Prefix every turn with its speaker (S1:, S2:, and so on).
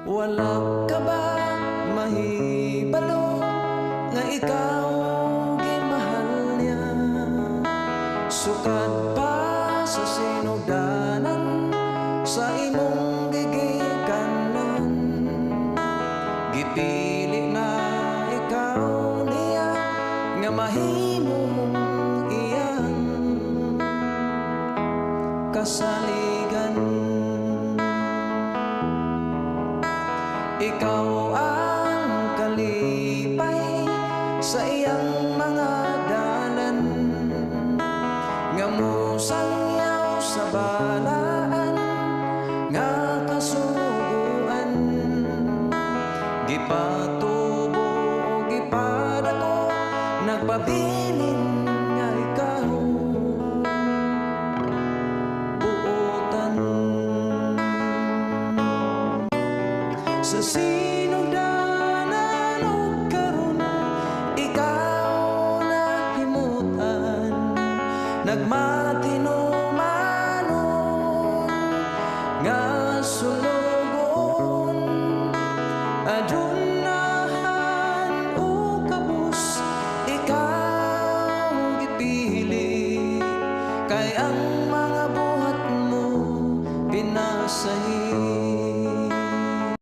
S1: Wala ka ba mahibalo nga ikaw gimahal niya? Sukad pa sa sinugdanan sa imong gigikanan, gipili na ikaw niya nga mahimong iyang kasaligan. Ikaw ang kalipay sa iyang mga dalan, nga musangyaw sa balaan nga kasuguan. Gipatubo o gipadako, nagpabilin nga ikaw buotan. Sa sinugdanan o karon, ikaw nahimutan, nagmatinumanon nga sulugon. Adunahan o kabus, ikaw gipili